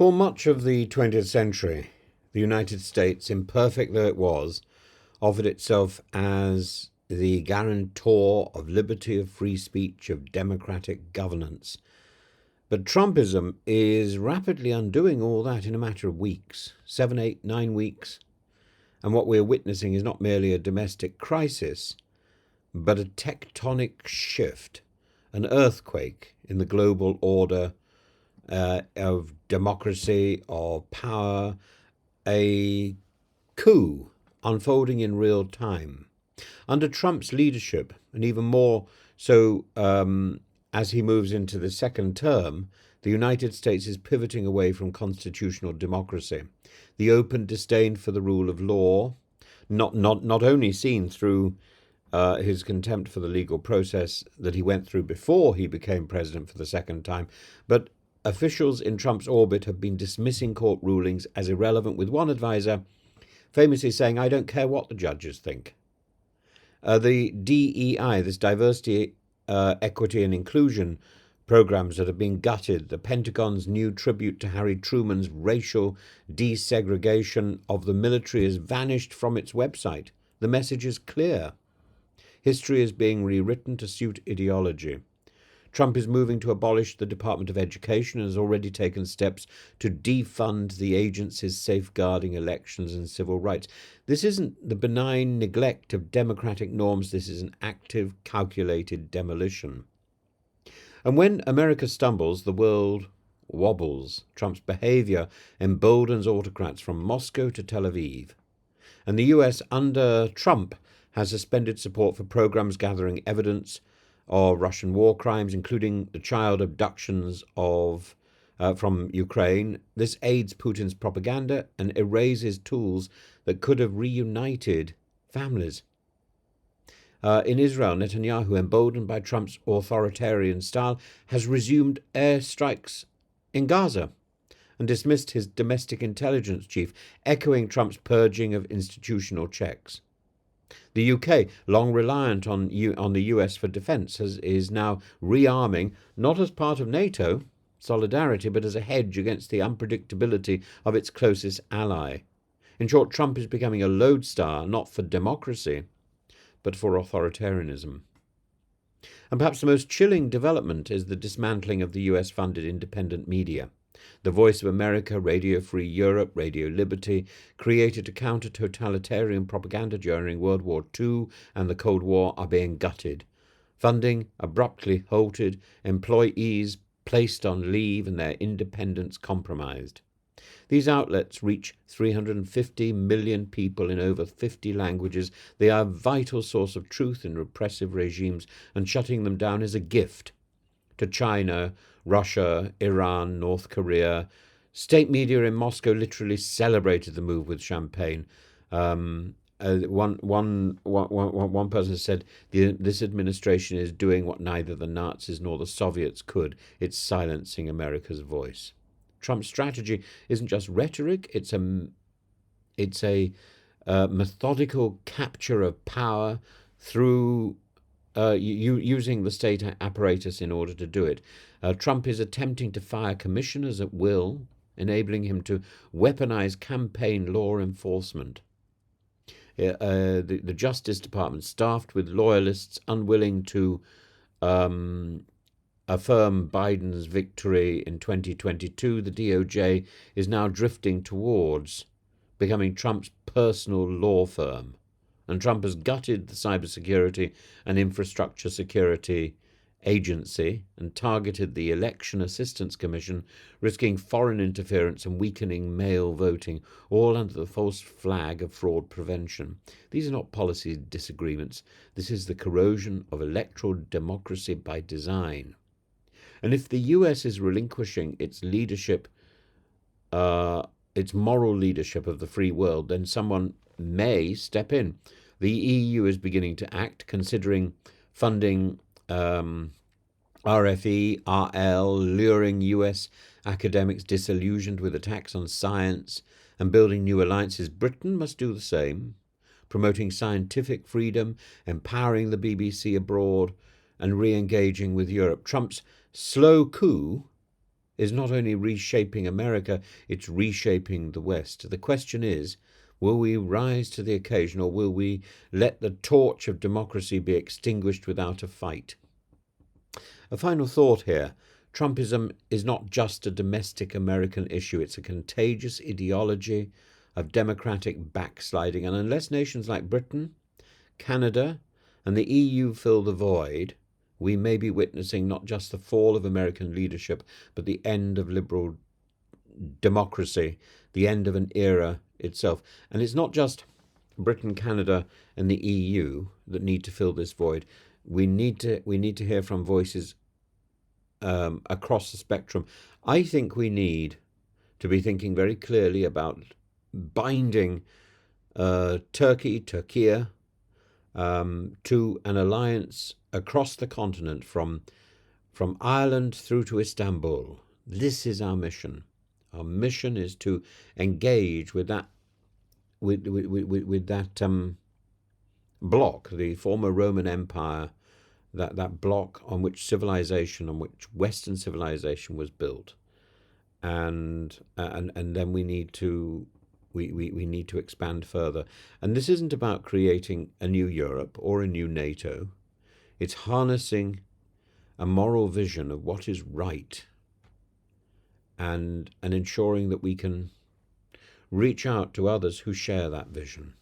For much of the 20th century, the United States, imperfect though it was, offered itself as the guarantor of liberty, of free speech, of democratic governance. But Trumpism is rapidly undoing all that in a matter of weeks, 7, 8, 9 weeks. And what we're witnessing is not merely a domestic crisis, but a tectonic shift, an earthquake in the global order of democracy, of power, a coup unfolding in real time. Under Trump's leadership, and even more so as he moves into the second term, the United States is pivoting away from constitutional democracy. The open disdain for the rule of law, not only seen through his contempt for the legal process that he went through before he became president for the second time, but officials in Trump's orbit have been dismissing court rulings as irrelevant, with one advisor famously saying, "I don't care what the judges think." The DEI, this diversity, equity and inclusion programs that have been gutted, the Pentagon's new tribute to Harry Truman's racial desegregation of the military has vanished from its website. The message is clear. History is being rewritten to suit ideology. Trump is moving to abolish the Department of Education and has already taken steps to defund the agencies safeguarding elections and civil rights. This isn't the benign neglect of democratic norms. This is an active, calculated demolition. And when America stumbles, the world wobbles. Trump's behavior emboldens autocrats from Moscow to Tel Aviv. And the US, under Trump, has suspended support for programs gathering evidence of Russian war crimes, including the child abductions from Ukraine. This aids Putin's propaganda and erases tools that could have reunited families. In Israel, Netanyahu, emboldened by Trump's authoritarian style, has resumed airstrikes in Gaza and dismissed his domestic intelligence chief, echoing Trump's purging of institutional checks. The UK, long reliant on the US for defence, is now rearming, not as part of NATO solidarity, but as a hedge against the unpredictability of its closest ally. In short, Trump is becoming a lodestar, not for democracy, but for authoritarianism. And perhaps the most chilling development is the dismantling of the US-funded independent media. The Voice of America, Radio Free Europe, Radio Liberty, created to counter totalitarian propaganda during World War II and the Cold War, are being gutted. Funding abruptly halted, employees placed on leave and their independence compromised. These outlets reach 350 million people in over 50 languages. They are a vital source of truth in repressive regimes, and shutting them down is a gift to China, Russia, Iran, North Korea. State media in Moscow literally celebrated the move with champagne. One person said, this administration is doing what neither the Nazis nor the Soviets could. It's silencing America's voice. Trump's strategy isn't just rhetoric, it's a methodical capture of power through using the state apparatus in order to do it. Trump is attempting to fire commissioners at will, enabling him to weaponize campaign law enforcement. The Justice Department, staffed with loyalists unwilling to affirm Biden's victory in 2022, the DOJ is now drifting towards becoming Trump's personal law firm. And Trump has gutted the Cybersecurity and Infrastructure Security Agency and targeted the Election Assistance Commission, risking foreign interference and weakening mail voting, all under the false flag of fraud prevention. These are not policy disagreements. This is the corrosion of electoral democracy by design. And if the US is relinquishing its leadership, its moral leadership of the free world, then someone may step in. The EU is beginning to act, considering funding RFE, RL, luring US academics disillusioned with attacks on science and building new alliances. Britain must do the same, promoting scientific freedom, empowering the BBC abroad, and re-engaging with Europe. Trump's slow coup is not only reshaping America, it's reshaping the West. The question is, will we rise to the occasion, or will we let the torch of democracy be extinguished without a fight? A final thought here. Trumpism is not just a domestic American issue. It's a contagious ideology of democratic backsliding. And unless nations like Britain, Canada, and the EU fill the void, we may be witnessing not just the fall of American leadership, but the end of liberal democracy, the end of an era itself. And it's not just Britain, Canada, and the EU that need to fill this void. We need to hear from voices across the spectrum. I think we need to be thinking very clearly about binding Turkey, to an alliance across the continent from Ireland through to Istanbul. This is our mission. Our mission is to engage with that bloc, the former Roman Empire, that bloc on which Western civilization was built, and then we need to expand further. And this isn't about creating a new Europe or a new NATO. It's harnessing a moral vision of what is right, and ensuring that we can reach out to others who share that vision.